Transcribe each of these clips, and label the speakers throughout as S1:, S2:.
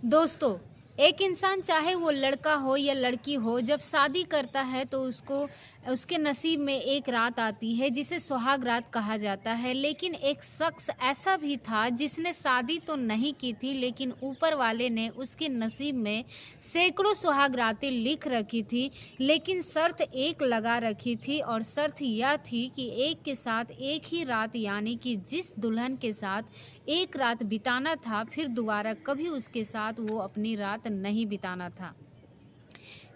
S1: दोस्तों, एक इंसान चाहे वो लड़का हो या लड़की हो, जब शादी करता है तो उसको उसके नसीब में एक रात आती है जिसे सुहाग रात कहा जाता है। लेकिन एक शख्स ऐसा भी था जिसने शादी तो नहीं की थी, लेकिन ऊपर वाले ने उसके नसीब में सैकड़ों सुहाग रातें लिख रखी थी। लेकिन शर्त एक लगा रखी थी, और शर्त यह थी कि एक के साथ एक ही रात, यानी कि जिस दुल्हन के साथ एक रात बिताना था, फिर दोबारा कभी उसके साथ वो अपनी रात नहीं बिताना था,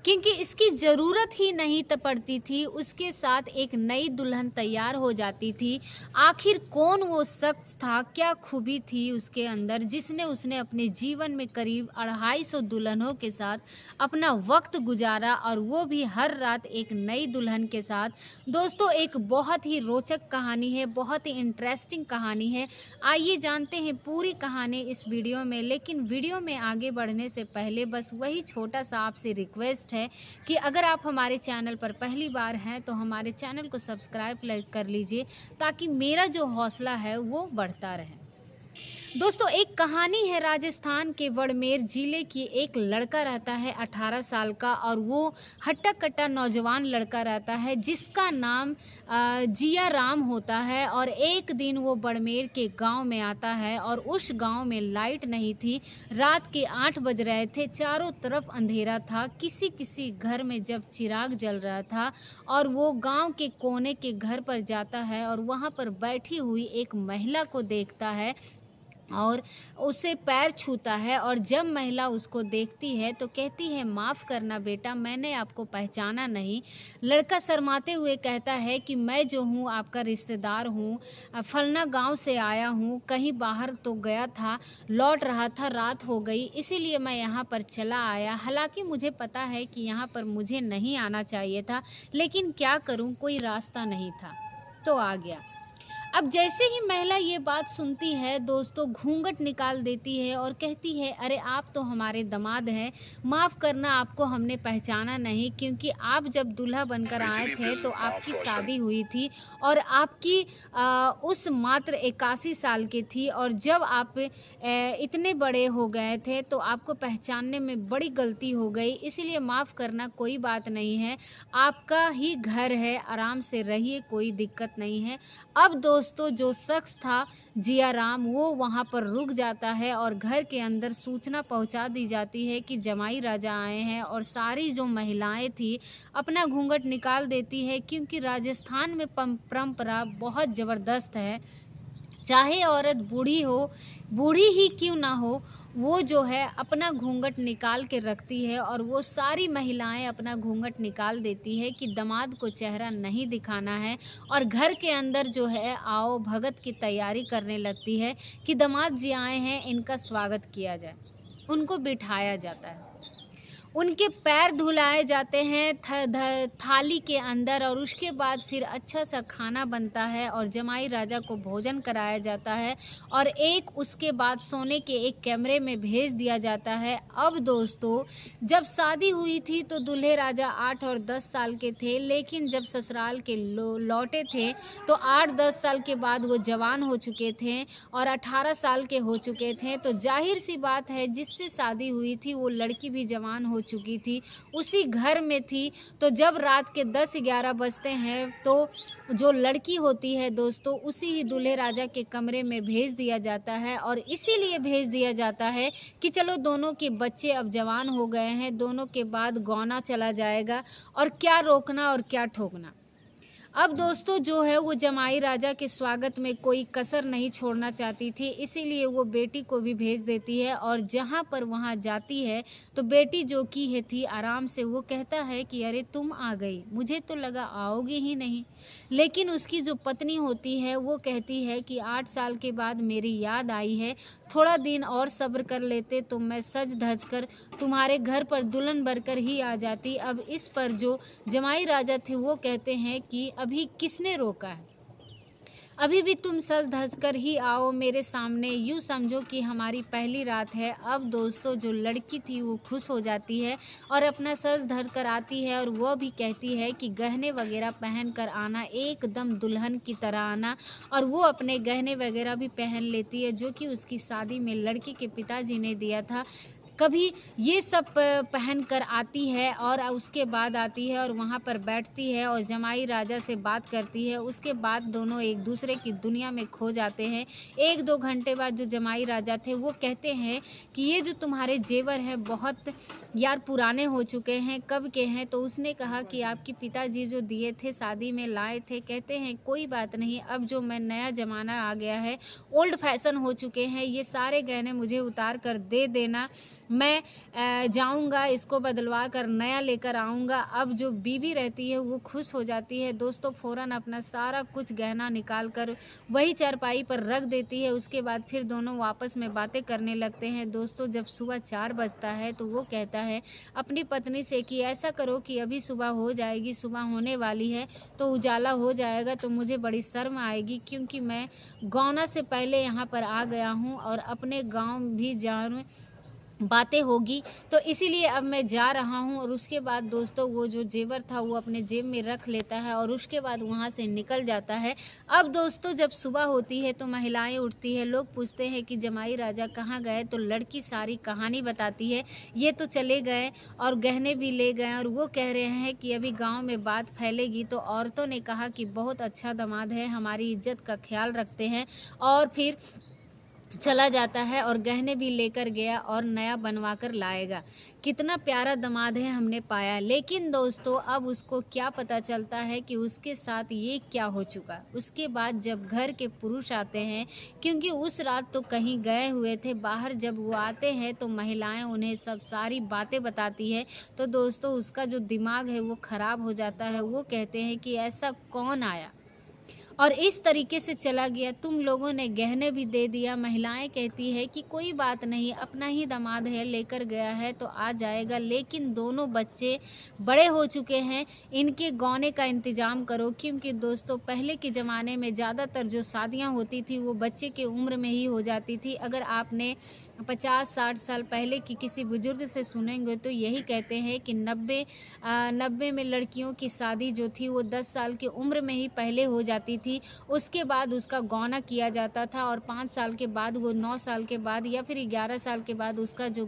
S1: क्योंकि इसकी ज़रूरत ही नहीं पड़ती थी। उसके साथ एक नई दुल्हन तैयार हो जाती थी। आखिर कौन वो शख्स था, क्या खूबी थी उसके अंदर, जिसने उसने अपने जीवन में करीब 250 दुल्हनों के साथ अपना वक्त गुजारा, और वो भी हर रात एक नई दुल्हन के साथ। दोस्तों, एक बहुत ही रोचक कहानी है, बहुत ही इंटरेस्टिंग कहानी है। आइए जानते हैं पूरी कहानी इस वीडियो में। लेकिन वीडियो में आगे बढ़ने से पहले बस वही छोटा सा आपसे रिक्वेस्ट है कि अगर आप हमारे चैनल पर पहली बार हैं तो हमारे चैनल को सब्सक्राइब कर लीजिए, ताकि मेरा जो हौसला है वो बढ़ता रहे। दोस्तों, एक कहानी है राजस्थान के बाड़मेर जिले की। एक लड़का रहता है 18 साल का, और वो हट्टा कट्टा नौजवान लड़का रहता है जिसका नाम जिया राम होता है। और एक दिन वो बाड़मेर के गांव में आता है, और उस गांव में लाइट नहीं थी। रात के 8 बज रहे थे, चारों तरफ अंधेरा था। किसी किसी घर में जब चिराग जल रहा था, और वो गांव के कोने के घर पर जाता है और वहां पर बैठी हुई एक महिला को देखता है और उसे पैर छूता है। और जब महिला उसको देखती है तो कहती है, माफ़ करना बेटा, मैंने आपको पहचाना नहीं। लड़का शर्माते हुए कहता है कि मैं जो हूँ आपका रिश्तेदार हूँ, फलना गांव से आया हूँ, कहीं बाहर तो गया था, लौट रहा था, रात हो गई, इसीलिए मैं यहाँ पर चला आया। हालांकि मुझे पता है कि यहाँ पर मुझे नहीं आना चाहिए था, लेकिन क्या करूँ, कोई रास्ता नहीं था तो आ गया। अब जैसे ही महिला ये बात सुनती है दोस्तों, घूंघट निकाल देती है और कहती है, अरे आप तो हमारे दामाद हैं, माफ़ करना, आपको हमने पहचाना नहीं, क्योंकि आप जब दूल्हा बनकर आए
S2: बिजली
S1: थे
S2: बिल
S1: तो
S2: माफ
S1: आपकी
S2: रोशन।
S1: शादी हुई थी, और आपकी उस मात्र 81 साल की थी। और जब आप इतने बड़े हो गए थे तो आपको पहचानने में बड़ी गलती हो गई, इसीलिए माफ़ करना, कोई बात नहीं है, आपका ही घर है, आराम से रहिए, कोई दिक्कत नहीं है। अब दोस्तों, जो शख्स था जिया राम, वो वहाँ पर रुक जाता है और घर के अंदर सूचना पहुँचा दी जाती है कि जमाई राजा आए हैं। और सारी जो महिलाएं थी अपना घूंघट निकाल देती है, क्योंकि राजस्थान में परंपरा बहुत ज़बरदस्त है। चाहे औरत बूढ़ी हो, बूढ़ी ही क्यों ना हो, वो जो है अपना घूंघट निकाल के रखती है, और वो सारी महिलाएं अपना घूंघट निकाल देती है कि दामाद को चेहरा नहीं दिखाना है। और घर के अंदर जो है आओ भगत की तैयारी करने लगती है कि दामाद जी आए हैं, इनका स्वागत किया जाए। उनको बिठाया जाता है, उनके पैर धुलाए जाते हैं थाली के अंदर, और उसके बाद फिर अच्छा सा खाना बनता है और जमाई राजा को भोजन कराया जाता है। और एक उसके बाद सोने के एक कमरे में भेज दिया जाता है। अब दोस्तों, जब शादी हुई थी तो दूल्हे राजा 8 और 10 साल के थे, लेकिन जब ससुराल के लौटे थे तो 8-10 साल के बाद वो जवान हो चुके थे और 18 साल के हो चुके थे। तो जाहिर सी बात है, जिससे शादी हुई थी वो लड़की भी जवान हो चुकी थी, उसी घर में थी। तो जब रात के 10-11 बजते हैं तो जो लड़की होती है दोस्तों, उसी ही दूल्हे राजा के कमरे में भेज दिया जाता है। और इसीलिए भेज दिया जाता है कि चलो, दोनों के बच्चे अब जवान हो गए हैं, दोनों के बाद गौना चला जाएगा, और क्या रोकना और क्या ठोकना। अब दोस्तों, जो है वो जमाई राजा के स्वागत में कोई कसर नहीं छोड़ना चाहती थी, इसीलिए वो बेटी को भी भेज देती है। और जहाँ पर वहाँ जाती है तो बेटी जो की है थी आराम से, वो कहता है कि अरे तुम आ गई, मुझे तो लगा आओगी ही नहीं। लेकिन उसकी जो पत्नी होती है वो कहती है कि 8 साल के बाद मेरी याद आई है, थोड़ा दिन और सब्र कर लेते तो मैं सज धज कर तुम्हारे घर पर दुल्हन बनकर ही आ जाती। अब इस पर जो जमाई राजा थे वो कहते हैं कि अभी किसने रोका है, अभी भी तुम सज धज कर ही आओ मेरे सामने, यूँ समझो कि हमारी पहली रात है। अब दोस्तों, जो लड़की थी वो खुश हो जाती है और अपना सज धर कर आती है, और वो भी कहती है कि गहने वगैरह पहन कर आना, एकदम दुल्हन की तरह आना। और वो अपने गहने वगैरह भी पहन लेती है, जो कि उसकी शादी में लड़की के पिताजी ने दिया था। कभी ये सब पहन कर आती है और उसके बाद आती है और वहाँ पर बैठती है और जमाई राजा से बात करती है। उसके बाद दोनों एक दूसरे की दुनिया में खो जाते हैं। 1-2 घंटे बाद जो जमाई राजा थे वो कहते हैं कि ये जो तुम्हारे जेवर हैं बहुत यार पुराने हो चुके हैं, कब के हैं? तो उसने कहा कि आपके पिताजी जो दिए थे शादी में लाए थे। कहते हैं कोई बात नहीं, अब जो मैं नया ज़माना आ गया है, ओल्ड फैशन हो चुके हैं, ये सारे गहने मुझे उतार कर दे देना। मैं जाऊँगा इसको बदलवा कर नया लेकर आऊँगा। अब जो बीवी रहती है वो खुश हो जाती है। दोस्तों फ़ौरन अपना सारा कुछ गहना निकाल कर वही चारपाई पर रख देती है। उसके बाद फिर दोनों आपस में बातें करने लगते हैं। दोस्तों जब सुबह 4 बजता है तो वो कहता है अपनी पत्नी से कि ऐसा करो कि अभी सुबह हो जाएगी, सुबह होने वाली है तो उजाला हो जाएगा तो मुझे बड़ी शर्म आएगी, क्योंकि मैं गौना से पहले यहाँ पर आ गया हूँ और अपने गाँव भी जाऊँ बातें होगी, तो इसीलिए अब मैं जा रहा हूँ। और उसके बाद दोस्तों वो जो जेवर था वो अपने जेब में रख लेता है और उसके बाद वहाँ से निकल जाता है। अब दोस्तों जब सुबह होती है तो महिलाएं उठती है, लोग पूछते हैं कि जमाई राजा कहाँ गए, तो लड़की सारी कहानी बताती है, ये तो चले गए और गहने भी ले गए और वो कह रहे हैं कि अभी गाँव में बात फैलेगी। तो औरतों ने कहा कि बहुत अच्छा दामाद है, हमारी इज्जत का ख्याल रखते हैं, और फिर चला जाता है और गहने भी लेकर गया और नया बनवा कर लाएगा। कितना प्यारा दामाद है हमने पाया। लेकिन दोस्तों अब उसको क्या पता चलता है कि उसके साथ ये क्या हो चुका। उसके बाद जब घर के पुरुष आते हैं, क्योंकि उस रात तो कहीं गए हुए थे बाहर, जब वो आते हैं तो महिलाएं उन्हें सब सारी बातें बताती है। तो दोस्तों उसका जो दिमाग है वो ख़राब हो जाता है। वो कहते हैं कि ऐसा कौन आया और इस तरीके से चला गया, तुम लोगों ने गहने भी दे दिया। महिलाएं कहती है कि कोई बात नहीं, अपना ही दामाद है, लेकर गया है तो आ जाएगा, लेकिन दोनों बच्चे बड़े हो चुके हैं, इनके गौने का इंतज़ाम करो। क्योंकि दोस्तों पहले के ज़माने में ज़्यादातर जो शादियां होती थी वो बच्चे के उम्र में ही हो जाती थी। अगर आपने 50-60 साल पहले की किसी बुजुर्ग से सुनेंगे तो यही कहते हैं कि 90 में लड़कियों की शादी जो थी वो 10 साल की उम्र में ही पहले हो जाती थी। उसके बाद उसका गौना किया जाता था और 5 साल के बाद, वो 9 साल के बाद या फिर 11 साल के बाद उसका जो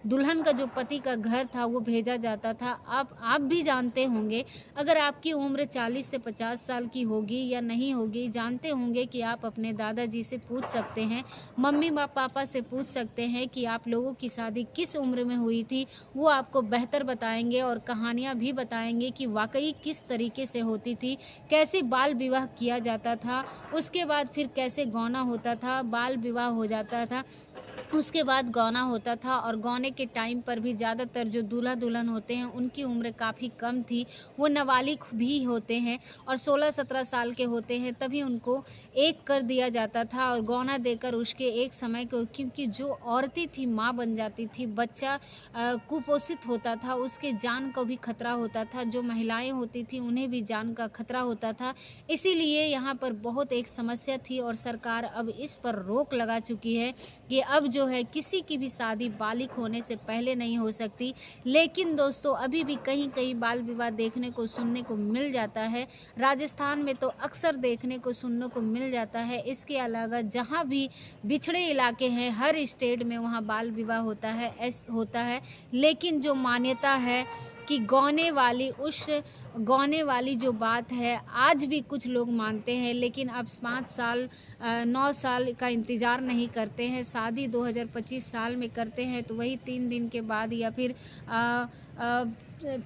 S1: दुल्हन का जो पति का घर था वो भेजा जाता था। आप भी जानते होंगे, अगर आपकी उम्र 40 से 50 साल की होगी या नहीं होगी, जानते होंगे कि आप अपने दादाजी से पूछ सकते हैं, मम्मी पापा से पूछ सकते हैं कि आप लोगों की शादी किस उम्र में हुई थी। वो आपको बेहतर बताएंगे और कहानियाँ भी बताएंगे कि वाकई किस तरीके से होती थी, कैसे बाल विवाह किया जाता था, उसके बाद फिर कैसे गौना होता था, बाल विवाह हो जाता था, उसके बाद गौना होता था। और गौने के टाइम पर भी ज़्यादातर जो दूल्हा दुल्हन होते हैं उनकी उम्र काफ़ी कम थी, वो नाबालिग भी होते हैं और 16-17 साल के होते हैं, तभी उनको एक कर दिया जाता था और गौना देकर उसके एक समय को, क्योंकि जो औरतें थी माँ बन जाती थी, बच्चा कुपोषित होता था, उसके जान को भी खतरा होता था, जो महिलाएं होती थी उन्हें भी जान का खतरा होता था। इसीलिए यहाँ पर बहुत एक समस्या थी और सरकार अब इस पर रोक लगा चुकी है कि अब जो है किसी की भी शादी बालिग होने से पहले नहीं हो सकती। लेकिन दोस्तों अभी भी कहीं कहीं बाल विवाह देखने को सुनने को मिल जाता है। राजस्थान में तो अक्सर देखने को सुनने को मिल जाता है। इसके अलावा जहाँ भी बिछड़े इलाके हैं हर स्टेट में वहाँ बाल विवाह होता है। लेकिन जो मान्यता है कि गौने वाली जो बात है आज भी कुछ लोग मानते हैं, लेकिन अब 5 साल 9 साल का इंतज़ार नहीं करते हैं। शादी 2025 साल में करते हैं तो वही 3 दिन के बाद या फिर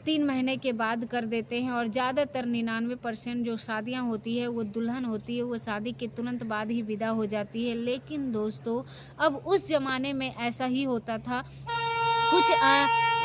S1: 3 महीने के बाद कर देते हैं। और ज़्यादातर 99% जो शादियां होती है वो दुल्हन होती है, वो शादी के तुरंत बाद ही विदा हो जाती है। लेकिन दोस्तों अब उस ज़माने में ऐसा ही होता था। कुछ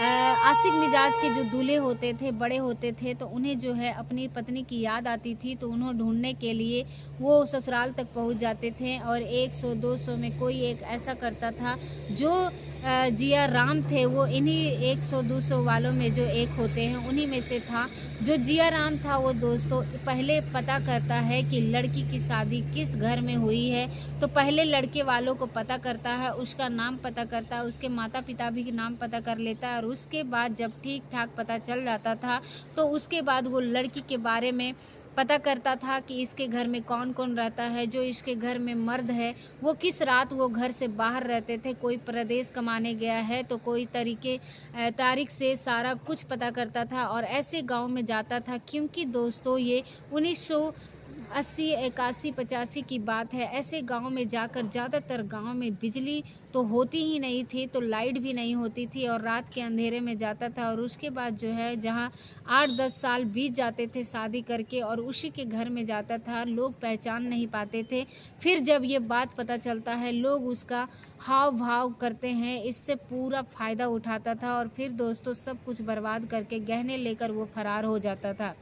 S1: आशिक मिजाज के जो दूल्हे होते थे, बड़े होते थे, तो उन्हें जो है अपनी पत्नी की याद आती थी तो उन्हें ढूंढने के लिए वो ससुराल तक पहुंच जाते थे। और 100-200 में कोई एक ऐसा करता था जो जिया राम थे, वो इन्हीं 100-200 वालों में जो एक होते हैं उन्हीं में से था। जो जिया राम था वो दोस्तों पहले पता करता है कि लड़की की शादी किस घर में हुई है, तो पहले लड़के वालों को पता करता है, उसका नाम पता करता है, उसके माता पिता भी नाम पता कर लेता है। और उसके बाद जब ठीक ठाक पता चल जाता था तो उसके बाद वो लड़की के बारे में पता करता था कि इसके घर में कौन-कौन रहता है, जो इसके घर में मर्द है, वो किस रात वो घर से बाहर रहते थे, कोई परदेश कमाने गया है, तो कोई तारीख से सारा कुछ पता करता था और ऐसे गाँव में जाता था क्योंकि दोस्तों ये 1980, 81, 85 की बात है। ऐसे गाँव में जाकर ज़्यादातर गाँव में बिजली तो होती ही नहीं थी, तो लाइट भी नहीं होती थी और रात के अंधेरे में जाता था और उसके बाद जो है जहाँ 8-10 साल बीत जाते थे शादी करके और उसी के घर में जाता था, लोग पहचान नहीं पाते थे। फिर जब ये बात पता चलता है, लोग उसका हाव-भाव करते हैं, इससे पूरा फ़ायदा उठाता था और फिर दोस्तों सब कुछ बर्बाद करके गहने लेकर वो फरार हो जाता था।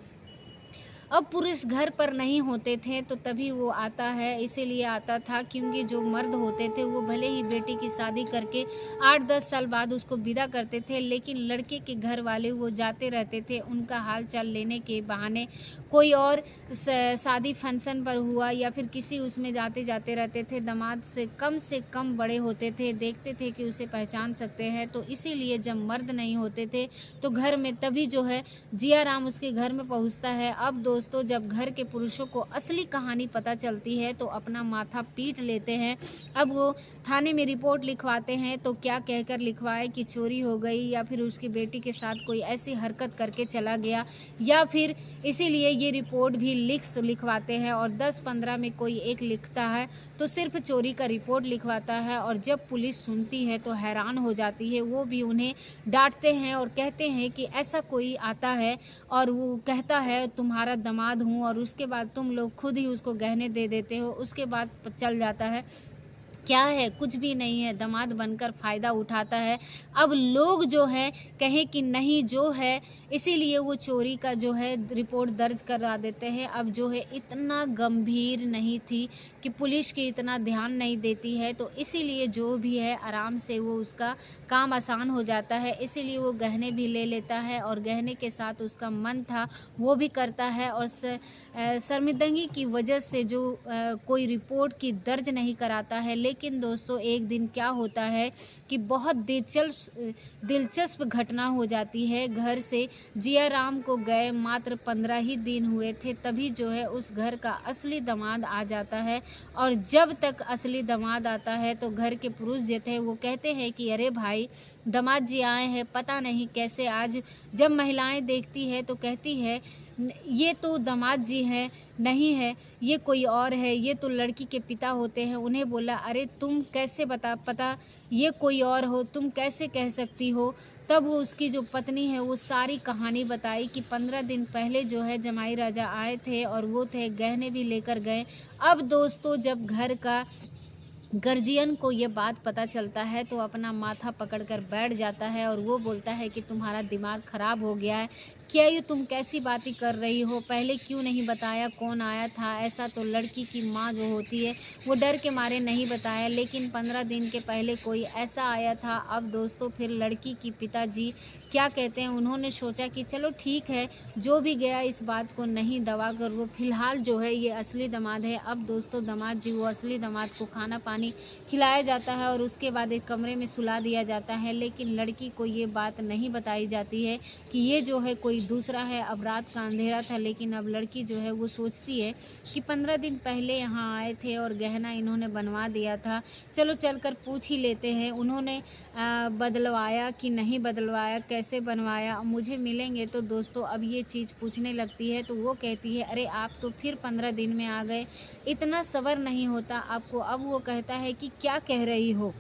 S1: अब पुरुष घर पर नहीं होते थे तो तभी वो आता है, इसीलिए आता था क्योंकि जो मर्द होते थे वो भले ही बेटी की शादी करके 8-10 साल बाद उसको विदा करते थे, लेकिन लड़के के घर वाले वो जाते रहते थे उनका हाल चाल लेने के बहाने। कोई और शादी फंक्शन पर हुआ या फिर किसी उसमें जाते जाते रहते थे, दामाद से कम बड़े होते थे, देखते थे कि उसे पहचान सकते हैं, तो इसीलिए जब मर्द नहीं होते थे तो घर में तभी जो है जिया राम उसके घर में पहुंचता है। अब दोस्तों जब घर के पुरुषों को असली कहानी पता चलती है तो अपना माथा पीट लेते हैं। अब वो थाने में रिपोर्ट लिखवाते हैं, तो क्या कहकर लिखवाए कि चोरी हो गई या फिर उसकी बेटी के साथ कोई ऐसी हरकत करके चला गया, या फिर इसीलिए ये रिपोर्ट भी लिखवाते हैं और 10-15 में कोई एक लिखता है तो सिर्फ चोरी का रिपोर्ट लिखवाता है। और जब पुलिस सुनती है तो हैरान हो जाती है, वो भी उन्हें डांटते हैं और कहते हैं कि ऐसा कोई आता है और वो कहता है तुम्हारा दामाद हूँ और उसके बाद तुम लोग खुद ही उसको गहने दे देते हो, उसके बाद चल जाता है। क्या है? कुछ भी नहीं है, दामाद बनकर फ़ायदा उठाता है। अब लोग जो है कहें कि नहीं जो है, इसीलिए वो चोरी का जो है रिपोर्ट दर्ज करा देते हैं। अब जो है इतना गंभीर नहीं थी कि पुलिस की इतना ध्यान नहीं देती है, तो इसीलिए जो भी है आराम से वो उसका काम आसान हो जाता है। इसीलिए वो गहने भी ले लेता है और गहने के साथ उसका मन था वो भी करता है और शर्मिंदगी की वजह से जो कोई रिपोर्ट की दर्ज नहीं कराता है। लेकिन दोस्तों एक दिन क्या होता है कि बहुत दिलचस्प घटना हो जाती है। घर से जिया राम को गए मात्र 15 ही दिन हुए थे, तभी जो है उस घर का असली दामाद आ जाता है। और जब तक असली दामाद आता है तो घर के पुरुष जो थे वो कहते हैं कि अरे भाई दामाद जी आए हैं, पता नहीं कैसे आज। जब महिलाएं देखती है तो कहती है ये तो दामाद जी हैं, नहीं है, ये कोई और है, ये तो लड़की के पिता होते हैं। उन्हें बोला अरे तुम कैसे पता ये कोई और हो, तुम कैसे कह सकती हो। तब वो उसकी जो पत्नी है वो सारी कहानी बताई कि 15 दिन पहले जो है जमाई राजा आए थे और वो थे गहने भी लेकर गए। अब दोस्तों जब घर का गर्जियन को ये बात पता चलता है तो अपना माथा पकड़कर बैठ जाता है और वो बोलता है कि तुम्हारा दिमाग खराब हो गया है, क्या ये तुम कैसी बातें कर रही हो, पहले क्यों नहीं बताया कौन आया था। ऐसा तो लड़की की माँ जो होती है वो डर के मारे नहीं बताया, लेकिन 15 दिन के पहले कोई ऐसा आया था। अब दोस्तों फिर लड़की की पिताजी क्या कहते हैं, उन्होंने सोचा कि चलो ठीक है, जो भी गया इस बात को नहीं दबा कर वो फिलहाल जो है ये असली दामाद है। अब दोस्तों दामाद जी वो असली दामाद को खाना पानी खिलाया जाता है और उसके बाद एक कमरे में सुला दिया जाता है, लेकिन लड़की को ये बात नहीं बताई जाती है कि ये जो है कोई दूसरा है। अब रात का अंधेरा था, लेकिन अब लड़की जो है वो सोचती है कि 15 दिन पहले यहाँ आए थे और गहना इन्होंने बनवा दिया था, चलो चलकर पूछ ही लेते हैं उन्होंने बदलवाया कि नहीं बदलवाया, कैसे बनवाया, मुझे मिलेंगे। तो दोस्तों अब ये चीज़ पूछने लगती है तो वो कहती है अरे आप तो फिर 15 दिन में आ गए, इतना सब्र नहीं होता आपको। अब वो कहता है कि क्या कह रही हो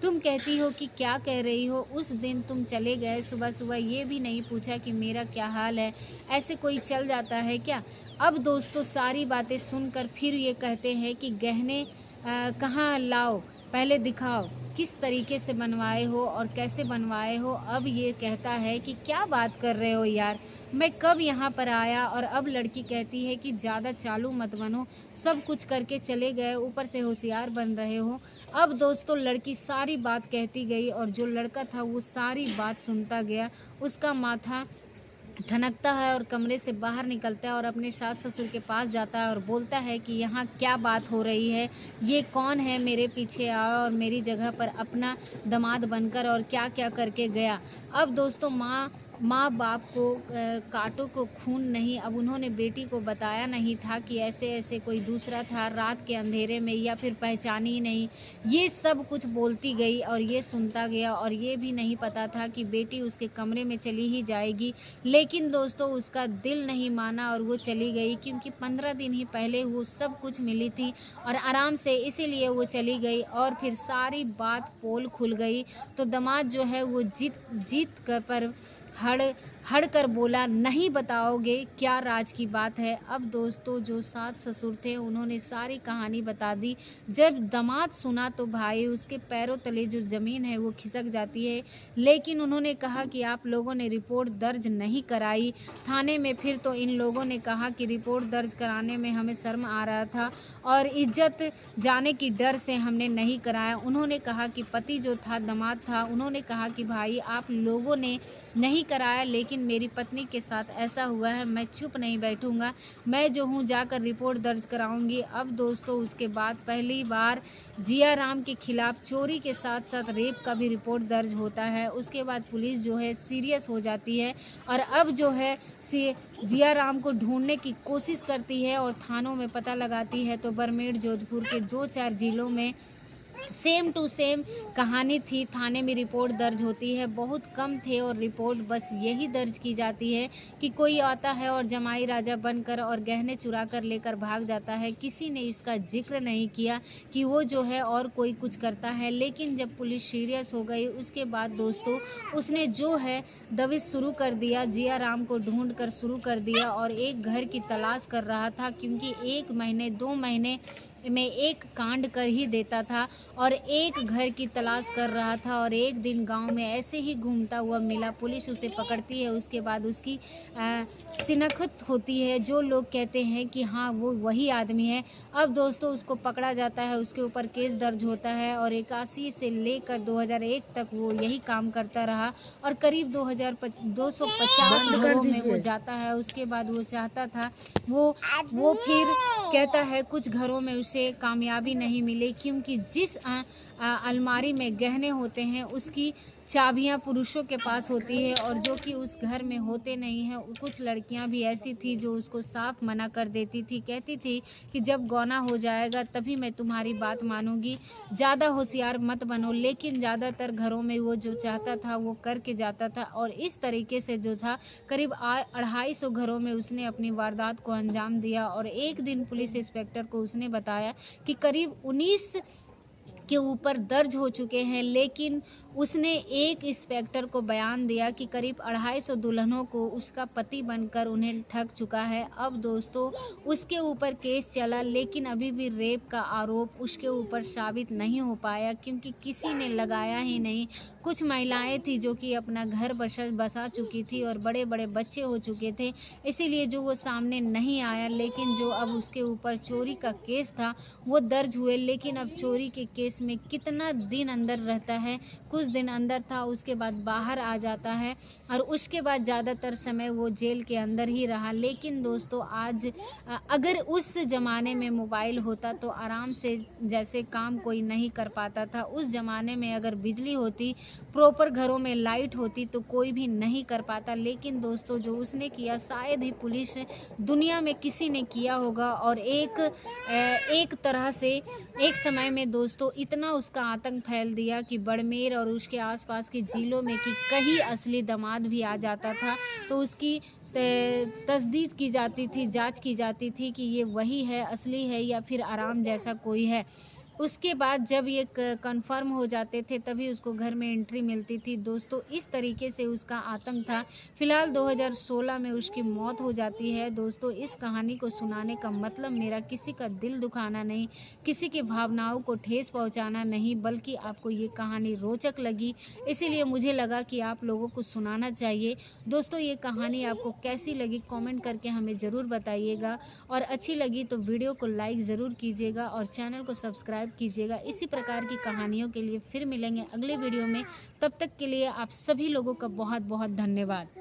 S1: तुम, कहती हो कि क्या कह रही हो, उस दिन तुम चले गए सुबह सुबह, ये भी नहीं पूछा कि मेरा क्या हाल है, ऐसे कोई चल जाता है क्या। अब दोस्तों सारी बातें सुनकर फिर ये कहते हैं कि गहने कहाँ लाओ, पहले दिखाओ, किस तरीके से बनवाए हो और कैसे बनवाए हो। अब ये कहता है कि क्या बात कर रहे हो यार, मैं कब यहाँ पर आया। और अब लड़की कहती है कि ज़्यादा चालू मत बनो, सब कुछ करके चले गए, ऊपर से होशियार बन रहे हो। अब दोस्तों लड़की सारी बात कहती गई और जो लड़का था वो सारी बात सुनता गया, उसका माथा ठनकता है और कमरे से बाहर निकलता है और अपने सास ससुर के पास जाता है और बोलता है कि यहाँ क्या बात हो रही है, ये कौन है मेरे पीछे आया और मेरी जगह पर अपना दामाद बनकर और क्या क्या करके गया। अब दोस्तों माँ माँ बाप को कांटों को खून नहीं। अब उन्होंने बेटी को बताया नहीं था कि ऐसे-ऐसे कोई दूसरा था रात के अंधेरे में, या फिर पहचानी ही नहीं। ये सब कुछ बोलती गई और ये सुनता गया, और ये भी नहीं पता था कि बेटी उसके कमरे में चली ही जाएगी। लेकिन दोस्तों उसका दिल नहीं माना और वो चली गई, क्योंकि 15 दिन ही पहले वो सब कुछ मिली थी और आराम से, इसीलिए वो चली गई। और फिर सारी बात पोल खुल गई। तो दामाद जो है वो जीत जीत कर पर हड़ हड़ कर बोला, नहीं बताओगे क्या राज की बात है। अब दोस्तों जो सास ससुर थे उन्होंने सारी कहानी बता दी। जब दामाद सुना तो भाई उसके पैरों तले जो ज़मीन है वो खिसक जाती है। लेकिन उन्होंने कहा कि आप लोगों ने रिपोर्ट दर्ज नहीं कराई थाने में। फिर तो इन लोगों ने कहा कि रिपोर्ट दर्ज कराने में हमें शर्म आ रहा था और इज्जत जाने की डर से हमने नहीं कराया। उन्होंने कहा कि पति जो था दामाद था, उन्होंने कहा कि भाई आप लोगों ने नहीं कराया, लेकिन मेरी पत्नी के साथ ऐसा हुआ है, मैं चुप नहीं बैठूंगा, मैं जो हूँ जाकर रिपोर्ट दर्ज कराऊंगी। अब दोस्तों उसके बाद पहली बार जिया राम के खिलाफ चोरी के साथ साथ रेप का भी रिपोर्ट दर्ज होता है। उसके बाद पुलिस जो है सीरियस हो जाती है और अब जो है जिया राम को ढूंढने की कोशिश करती है और थानों में पता लगाती है। तो बरमेड़ जोधपुर के 2-4 जिलों में सेम टू सेम कहानी थी। थाने में रिपोर्ट दर्ज होती है, बहुत कम थे और रिपोर्ट बस यही दर्ज की जाती है कि कोई आता है और जमाई राजा बनकर और गहने चुरा कर लेकर भाग जाता है। किसी ने इसका जिक्र नहीं किया कि वो जो है और कोई कुछ करता है। लेकिन जब पुलिस सीरियस हो गई उसके बाद दोस्तों उसने जो है दबिश शुरू कर दिया, जिया राम को ढूंढ कर शुरू कर दिया और एक घर की तलाश कर रहा था, क्योंकि 1 महीने 2 महीने में एक कांड कर ही देता था और एक घर की तलाश कर रहा था। और एक दिन गांव में ऐसे ही घूमता हुआ मिला, पुलिस उसे पकड़ती है। उसके बाद उसकी शिनाख्त होती है, जो लोग कहते हैं कि हाँ वो वही आदमी है। अब दोस्तों उसको पकड़ा जाता है, उसके ऊपर केस दर्ज होता है और 81 से लेकर 2001 तक वो यही काम करता रहा और करीब 250 घरों में वो जाता है। उसके बाद वो चाहता था वो फिर कहता है कुछ घरों में उसे कामयाबी नहीं मिली, क्योंकि जिस अलमारी में गहने होते हैं उसकी चाबियां पुरुषों के पास होती है और जो कि उस घर में होते नहीं हैं। कुछ लड़कियां भी ऐसी थी जो उसको साफ मना कर देती थी, कहती थी कि जब गौना हो जाएगा तभी मैं तुम्हारी बात मानूंगी, ज़्यादा होशियार मत बनो। लेकिन ज़्यादातर घरों में वो जो चाहता था वो करके जाता था और इस तरीके से जो था करीब 250 घरों में उसने अपनी वारदात को अंजाम दिया। और एक दिन पुलिस इंस्पेक्टर को उसने बताया कि करीब 19 के ऊपर दर्ज हो चुके हैं। लेकिन उसने एक इंस्पेक्टर को बयान दिया कि करीब 250 दुल्हनों को उसका पति बनकर उन्हें ठग चुका है। अब दोस्तों उसके ऊपर केस चला, लेकिन अभी भी रेप का आरोप उसके ऊपर साबित नहीं हो पाया, क्योंकि किसी ने लगाया ही नहीं। कुछ महिलाएं थी जो कि अपना घर बसा चुकी थी और बड़े बड़े बच्चे हो चुके थे, इसीलिए जो वो सामने नहीं आया। लेकिन जो अब उसके ऊपर चोरी का केस था वो दर्ज हुए, लेकिन अब चोरी के केस में कितना दिन अंदर रहता है, कुछ दिन अंदर था, उसके बाद बाहर आ जाता है और उसके बाद ज़्यादातर समय वो जेल के अंदर ही रहा। लेकिन दोस्तों आज अगर उस ज़माने में मोबाइल होता तो आराम से जैसे काम कोई नहीं कर पाता था, उस ज़माने में अगर बिजली होती, प्रॉपर घरों में लाइट होती तो कोई भी नहीं कर पाता। लेकिन दोस्तों जो उसने किया शायद ही पुलिस दुनिया में किसी ने किया होगा। और एक तरह से एक समय में दोस्तों इतना उसका आतंक फैल दिया कि बड़मेर और उसके आसपास के जिलों में कि कहीं असली दामाद भी आ जाता था तो उसकी तस्दीक की जाती थी, जांच की जाती थी कि ये वही है, असली है या फिर आराम जैसा कोई है। उसके बाद जब ये कंफर्म हो जाते थे तभी उसको घर में एंट्री मिलती थी। दोस्तों इस तरीके से उसका आतंक था। फिलहाल 2016 में उसकी मौत हो जाती है। दोस्तों इस कहानी को सुनाने का मतलब मेरा किसी का दिल दुखाना नहीं, किसी की भावनाओं को ठेस पहुंचाना नहीं, बल्कि आपको ये कहानी रोचक लगी इसीलिए मुझे लगा कि आप लोगों को सुनाना चाहिए। दोस्तों ये कहानी आपको कैसी लगी कमेंट करके हमें ज़रूर बताइएगा और अच्छी लगी तो वीडियो को लाइक ज़रूर कीजिएगा और चैनल को सब्सक्राइब कीजिएगा। इसी प्रकार की कहानियों के लिए फिर मिलेंगे अगले वीडियो में। तब तक के लिए आप सभी लोगों का बहुत बहुत धन्यवाद।